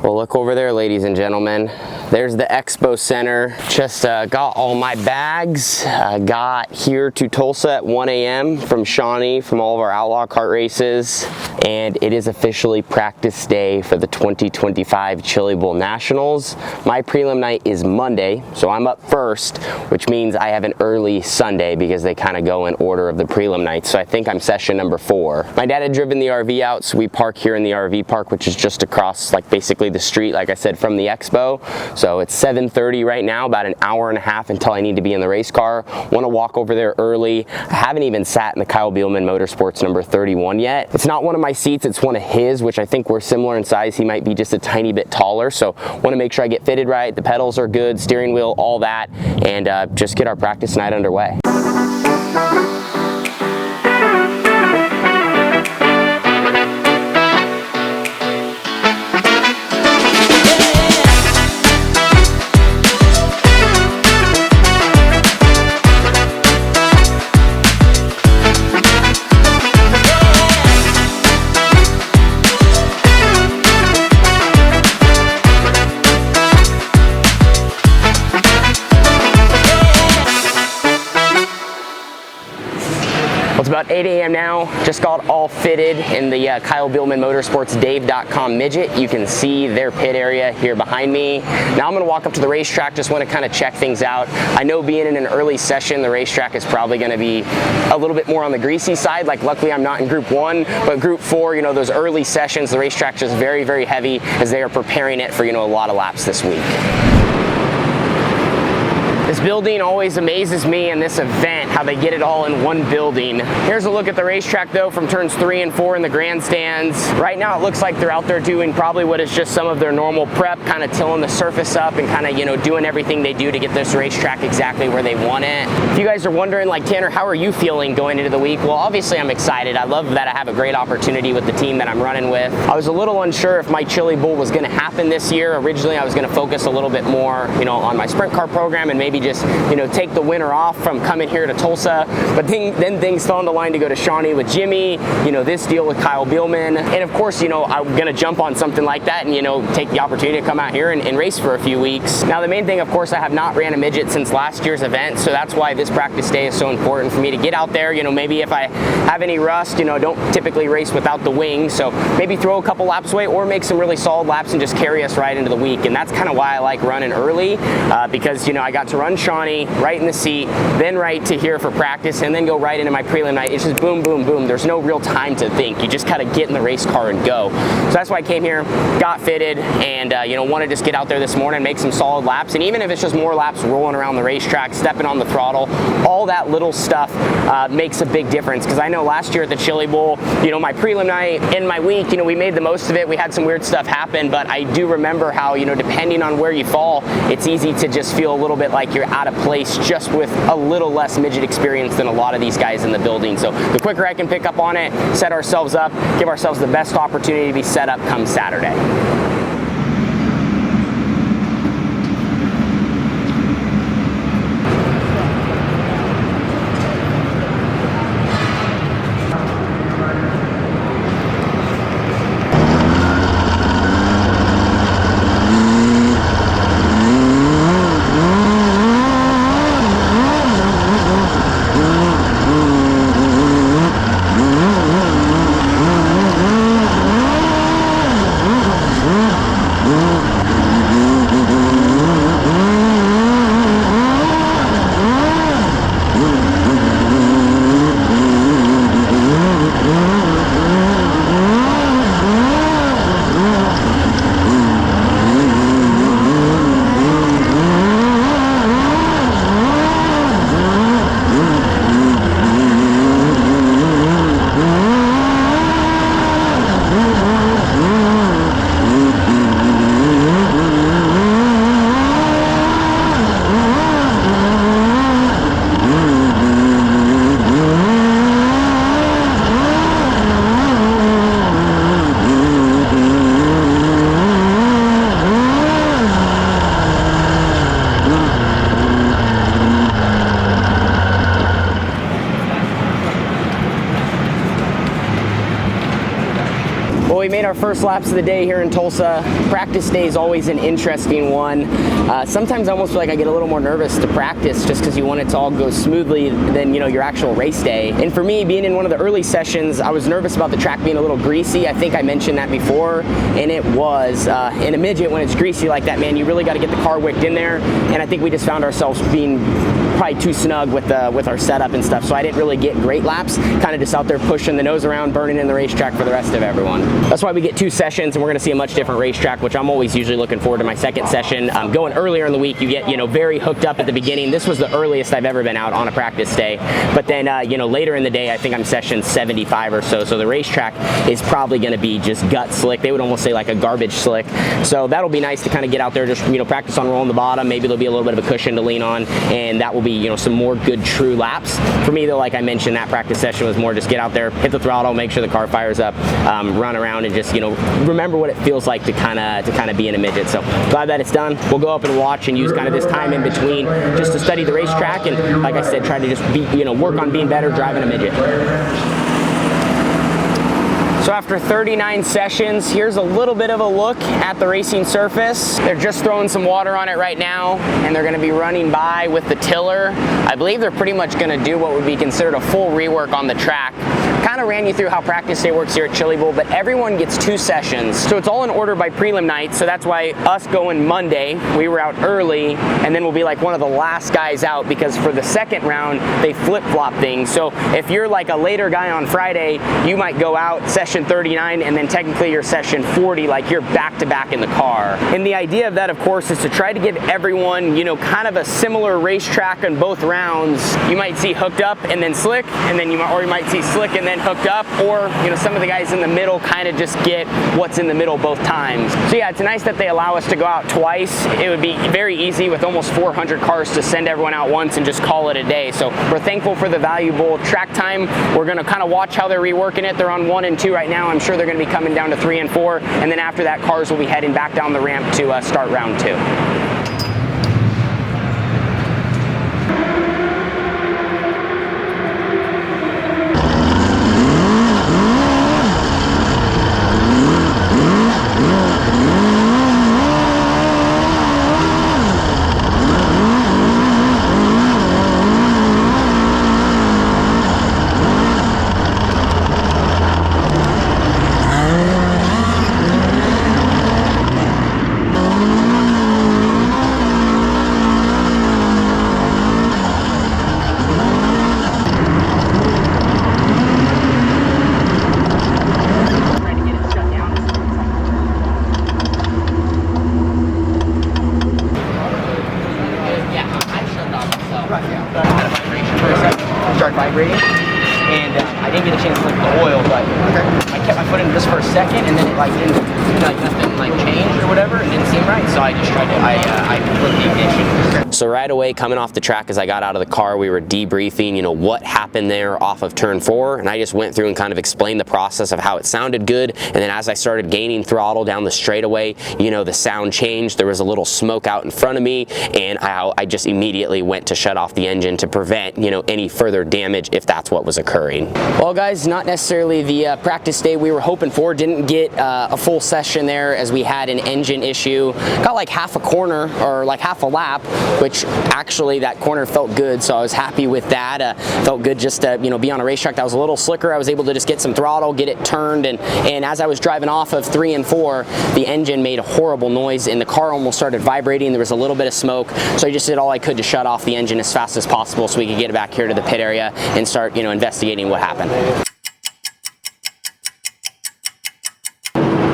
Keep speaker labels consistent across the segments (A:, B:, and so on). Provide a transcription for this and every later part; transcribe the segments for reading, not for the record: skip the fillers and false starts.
A: Well, look over there, ladies and gentlemen. There's the Expo Center. Just got all my bags. Got here to Tulsa at 1 a.m. from Shawnee, from all of our outlaw kart races. And it is officially practice day for the 2025 Chili Bowl Nationals. My prelim night is Monday, so I'm up first, which means I have an early Sunday because they kind of go in order of the prelim nights. So I think I'm session number 4. My dad had driven the RV out, so we park here in the RV park, which is just across, like, basically the street, like I said, from the Expo. So it's 7:30 right now, about an hour and a half until I need to be in the race car. Want to walk over there early. I haven't even sat in the Kyle Beilman Motorsports number 31 yet. It's not one of my seats, it's one of his, which I think we're similar in size. He might be just a tiny bit taller, so want to make sure I get fitted right, the pedals are good, steering wheel, all that, and just get our practice night underway. Well, it's about 8 a.m. now. Just got all fitted in the Kyle Beilman Motorsports Dave.com Midget. You can see their pit area here behind me. Now I'm going to walk up to the racetrack. Just want to kind of check things out. I know being in an early session, the racetrack is probably going to be a little bit more on the greasy side. Like, luckily I'm not in Group 1, but Group 4, you know, those early sessions, the racetrack is just very, very heavy as they are preparing it for, you know, a lot of laps this week. This building always amazes me in this event, how they get it all in one building. Here's a look at the racetrack though from turns 3 and 4 in the grandstands. Right now it looks like they're out there doing probably what is just some of their normal prep, kind of tilling the surface up and kind of, you know, doing everything they do to get this racetrack exactly where they want it. If you guys are wondering, like, Tanner, how are you feeling going into the week? Well, obviously I'm excited. I love that I have a great opportunity with the team that I'm running with. I was a little unsure if my Chili Bowl was going to happen this year. Originally I was going to focus a little bit more, you know, on my sprint car program and maybe just, you know, take the winter off from coming here to Tulsa. But then things fell on the line to go to Shawnee with Jimmy, you know, this deal with Kyle Beilman. And of course, you know, I'm going to jump on something like that and, you know, take the opportunity to come out here and race for a few weeks. Now, the main thing, of course, I have not ran a midget since last year's event. So that's why this practice day is so important for me to get out there. You know, maybe if I have any rust, you know, don't typically race without the wing. So maybe throw a couple laps away or make some really solid laps and just carry us right into the week. And that's kind of why I like running early because, you know, I got to run Shawnee right in the seat, then right to here for practice, and then go right into my prelim night. It's just boom, boom, boom. There's no real time to think. You just kind of get in the race car and go. So that's why I came here, got fitted, and you know, want to just get out there this morning, make some solid laps, and even if it's just more laps rolling around the racetrack, stepping on the throttle, all that little stuff makes a big difference. Because I know last year at the Chili Bowl, you know, my prelim night and my week, you know, we made the most of it. We had some weird stuff happen, but I do remember how, you know, depending on where you fall, it's easy to just feel a little bit like you're out of place just with a little less midget experience than a lot of these guys in the building. So the quicker I can pick up on it, set ourselves up, give ourselves the best opportunity to be set up come Saturday. Well, we made our first laps of the day here in Tulsa. Practice day is always an interesting one. Sometimes I almost feel like I get a little more nervous to practice just because you want it to all go smoothly than, you know, your actual race day. And for me, being in one of the early sessions, I was nervous about the track being a little greasy. I think I mentioned that before, and it was. In a midget, when it's greasy like that, man, you really got to get the car wicked in there. And I think we just found ourselves being probably too snug with our setup and stuff, so I didn't really get great laps, kind of just out there pushing the nose around, burning in the racetrack for the rest of everyone. That's why we get 2 sessions, and we're gonna see a much different racetrack, which I'm always usually looking forward to my second session. Going earlier in the week, you get, you know, very hooked up at the beginning. This was the earliest I've ever been out on a practice day, but then, you know, later in the day, I think I'm session 75 or so, so the racetrack is probably gonna be just gut slick. They would almost say like a garbage slick, so that'll be nice to kind of get out there, just, you know, practice on rolling the bottom. Maybe there'll be a little bit of a cushion to lean on, and that will be, you know, some more good true laps. For me though, like I mentioned, that practice session was more just get out there, hit the throttle, make sure the car fires up, run around, and just, you know, remember what it feels like to kind of be in a midget. So glad that it's done. We'll go up and watch and use kind of this time in between just to study the racetrack, and like I said, try to just be, you know, work on being better driving a midget. So after 39 sessions, here's a little bit of a look at the racing surface. They're just throwing some water on it right now, and they're gonna be running by with the tiller. I believe they're pretty much gonna do what would be considered a full rework on the track. Kind of ran you through how practice day works here at Chili Bowl, but everyone gets 2 sessions. So it's all in order by prelim night, so that's why us going Monday, we were out early, and then we'll be like one of the last guys out, because for the second round, they flip-flop things. So if you're like a later guy on Friday, you might go out session 39, and then technically you're session 40, like you're back-to-back in the car. And the idea of that, of course, is to try to give everyone, you know, kind of a similar racetrack on both rounds. You might see hooked up and then slick, and then you might see slick and then hooked up, or, you know, some of the guys in the middle kind of just get what's in the middle both times. So yeah, it's nice that they allow us to go out twice. It would be very easy with almost 400 cars to send everyone out once and just call it a day. So we're thankful for the valuable track time. We're gonna kind of watch how they're reworking it. They're on 1 and 2 right now. I'm sure they're gonna be coming down to 3 and 4, and then after that, cars will be heading back down the ramp to start round 2. Vibrating, and I didn't get a chance to look at the oil, but I kept my foot in this for a second, and then it like didn't, nothing like changed or whatever, it didn't seem right, so I just tried to, I flipped the ignition. So right away, coming off the track, as I got out of the car, we were debriefing, you know, what happened there off of turn 4, and I just went through and kind of explained the process of how it sounded good, and then as I started gaining throttle down the straightaway, you know, the sound changed. There was a little smoke out in front of me, and I just immediately went to shut off the engine to prevent, you know, any further damage if that's what was occurring. Well, guys, not necessarily the practice day we were hoping for. Didn't get a full session there as we had an engine issue. Got like half a corner, or like half a lap, which actually that corner felt good, so I was happy with that. Felt good just to, you know, be on a racetrack that was a little slicker. I was able to just get some throttle, get it turned, and as I was driving off of 3 and 4, the engine made a horrible noise, and the car almost started vibrating. There was a little bit of smoke, so I just did all I could to shut off the engine as fast as possible so we could get it back here to the pit area and start, you know, investigating what happened.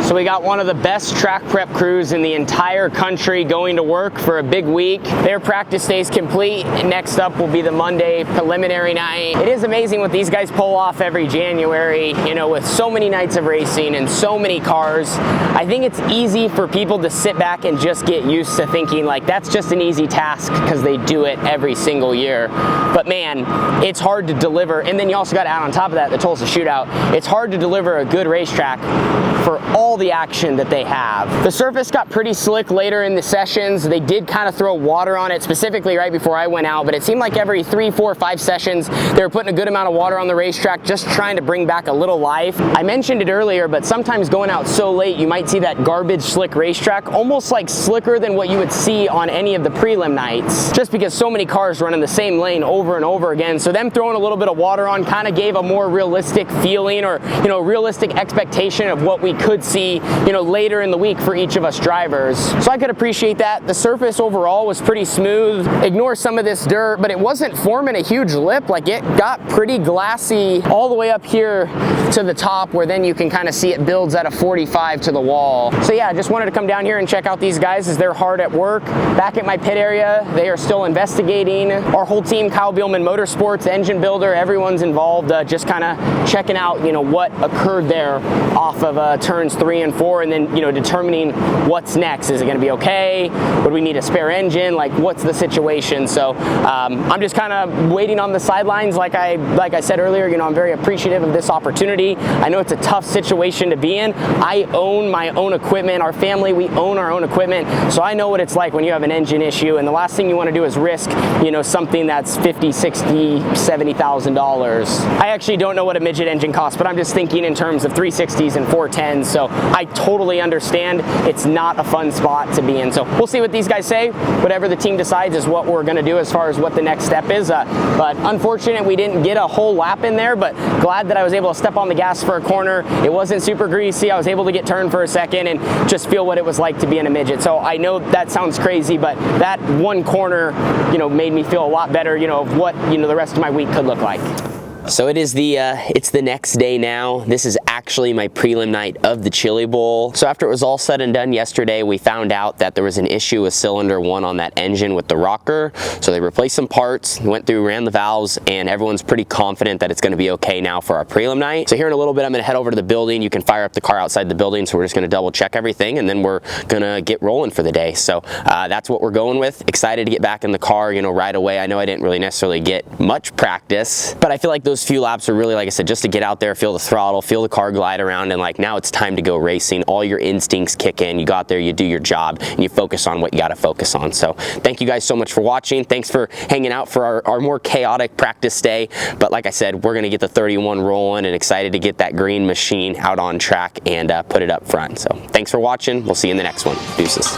A: So we got one of the best track prep crews in the entire country going to work for a big week. Their practice day's complete. Next up will be the Monday preliminary night. It is amazing what these guys pull off every January, you know, with so many nights of racing and so many cars. I think it's easy for people to sit back and just get used to thinking like that's just an easy task because they do it every single year. But man, it's hard to deliver. And then you also got to add on top of that the Tulsa Shootout. It's hard to deliver a good racetrack for all the the action that they have. The surface got pretty slick later in the sessions. They did kind of throw water on it, specifically right before I went out, but it seemed like every 3, 4, 5 sessions, they were putting a good amount of water on the racetrack, just trying to bring back a little life. I mentioned it earlier, but sometimes going out so late, you might see that garbage slick racetrack, almost like slicker than what you would see on any of the prelim nights, just because so many cars run in the same lane over and over again. So them throwing a little bit of water on kind of gave a more realistic feeling, or realistic expectation of what we could see later in the week for each of us drivers. So I could appreciate that. The surface overall was pretty smooth. Ignore some of this dirt, but it wasn't forming a huge lip. Like, it got pretty glassy all the way up here to the top, where then you can kind of see it builds at a 45 to the wall. So yeah, I just wanted to come down here and check out these guys as they're hard at work. Back at my pit area, they are still investigating. Our whole team, Kyle Beilman Motorsports, engine builder, everyone's involved, just kind of checking out, what occurred there off of turns 3 and 4, and then, determining what's next. Is it going to be okay? Would we need a spare engine? Like, what's the situation? So I'm just kind of waiting on the sidelines. Like I said earlier, I'm very appreciative of this opportunity. I know it's a tough situation to be in. I own my own equipment. Our family, we own our own equipment. So I know what it's like when you have an engine issue, and the last thing you want to do is risk, something that's $50,000, $60,000, $70,000. I actually don't know what a midget engine costs, but I'm just thinking in terms of 360s and 410s. So I totally understand it's not a fun spot to be in. So we'll see what these guys say. Whatever the team decides is what we're going to do as far as what the next step is. But unfortunate we didn't get a whole lap in there, but glad that I was able to step on the gas for a corner. It wasn't super greasy. I was able to get turned for a second and just feel what it was like to be in a midget. So I know that sounds crazy, but that one corner, made me feel a lot better, of what, the rest of my week could look like. So it is it's the next day now. This is actually my prelim night of the Chili Bowl. So after it was all said and done yesterday, we found out that there was an issue with cylinder 1 on that engine with the rocker. So they replaced some parts, went through, ran the valves, and everyone's pretty confident that it's going to be okay now for our prelim night. So here in a little bit, I'm going to head over to the building. You can fire up the car outside the building. So we're just going to double check everything, and then we're going to get rolling for the day. So that's what we're going with. Excited to get back in the car, right away. I know I didn't really necessarily get much practice, but I feel like those few laps are really, like I said, just to get out there, feel the throttle, feel the car glide around, and like now it's time to go racing. All your instincts kick in. You got there, you do your job, and you focus on what you got to focus on. So thank you guys so much for watching. Thanks for hanging out for our more chaotic practice day. But like I said, we're going to get the 31 rolling, and excited to get that green machine out on track and put it up front. So thanks for watching. We'll see you in the next one. Deuces.